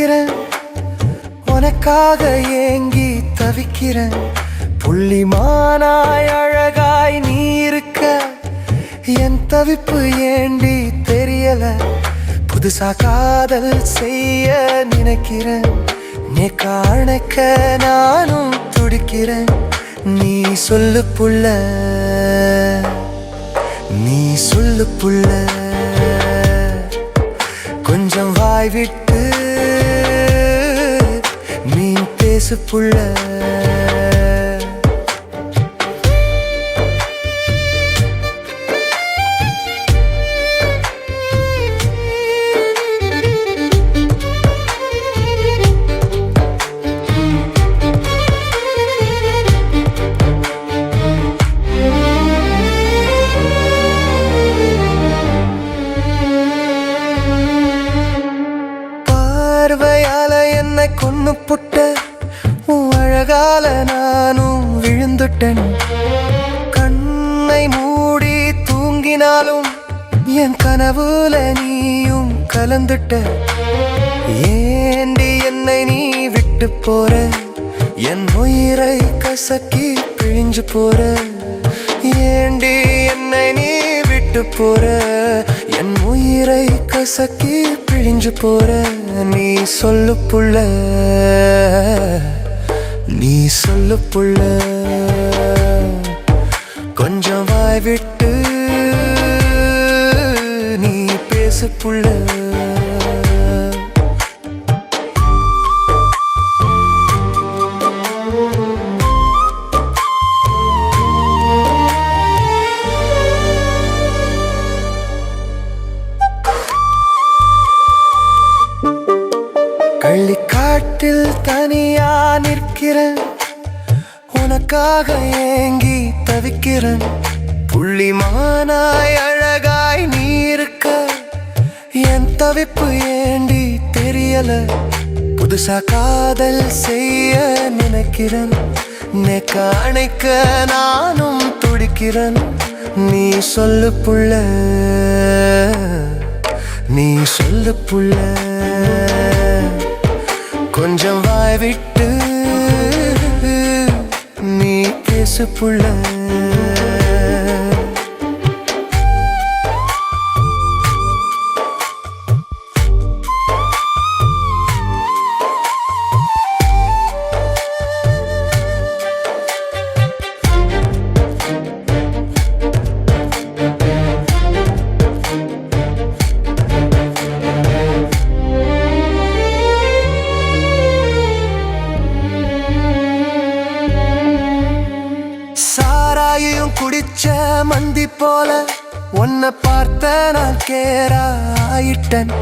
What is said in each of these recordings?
நிற்கிறேன், உனக்காக ஏங்கி தவிக்கிறேன். புள்ளிமானாய் அழகாய் நீ இருக்க, என் தவிப்பு ஏண்டி தெரியல. புதுசா காதல் செய்ய நினைக்கிறேன், நீ காணக்க நானும் துடிக்கிறேன். நீ சொல்லு புள்ள, நீ சொல்லு புள்ள, கொஞ்சம் வாய் விட்டு நீ பேசு புள்ள. பார்வையால என்னை கொன்னு புட்ட, உன் அழகால நானும் விழுந்துட்டேன். கண்ணை மூடி தூங்கினாலும் என் கனவுல நீயும் கலந்துட்ட. ஏண்டி என்னை நீ விட்டு போற, என் உயிரை கசக்கி பிழிஞ்சு போற. ஏண்டி என்னை நீ விட்டு போற, என் உயிரை கசக்கி பிழிஞ்சு போற. நீ சொல்லு புள்ள, நீ சொல்லு புள்ள, கொஞ்சம் வாய் விட்டு நீ பேசு புள்ள. கள்ளிக்காட்டில் தனியா நிற்கிறேன், உனக்காக ஏங்கி தவிக்கிறேன். புள்ளிமானாய் அழகாய் நீ இருக்க, என் தவிப்பு ஏண்டி தெரியல. புதுசா காதல் செய்ய நினைக்கிறேன், நெக்க அணைக்க நானும் துடிக்கிறேன். நீ சொல்லு புள்ள, நீ சொல்லு புள்ள, கொஞ்சம் வாய் விட்டு நீ பேசு புள்ள. சாராயும் குடிச்ச மந்தி போல உன்னை பார்த்த நான் கேராயிட்டன்.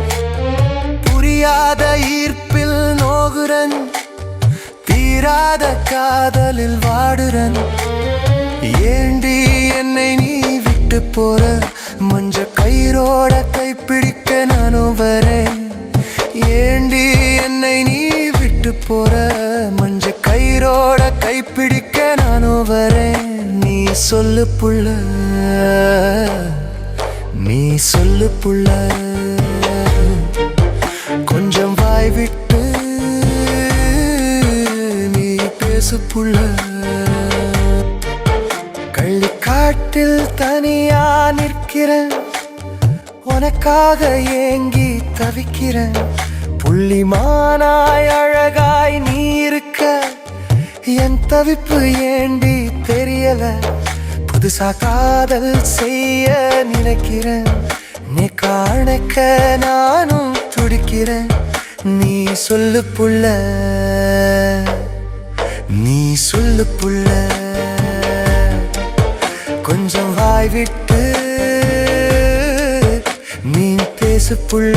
புரியாத ஈர்ப்பில் நோகுறன், தீராத காதலில் வாடுறன். ஏண்டி என்னை நீ விட்டு போற, மஞ்ச கயிறோட கைப்பிடிக்க நானும் வரேன். ஏண்டி என்னை நீ விட்டு போற, மஞ்ச கயிறோட கைப்பிடிக்க நானும் வரேன். நீ சொல்லு புள்ள, நீ சொல்லு புள்ள, கொஞ்சம் வாய் விட்டு நீ பேசு புள்ள. கள்ளிக்காட்டில் தனியா நிற்கிறேன், உனக்காக ஏங்கி தவிக்கிறேன். புள்ளிமானாய் அழகாய் நீ இருக்க, என் தவிப்பு ஏண்டி தெரியல. புதுசா காதல் செய்ய நினைக்கிறேன், நீ காணக்க நானும் துடிக்கிறேன். நீ சொல்லு புள்ள, நீ சொல்லு புள்ள, கொஞ்சம் வாய் விட்டு நீ பேசு புள்ள.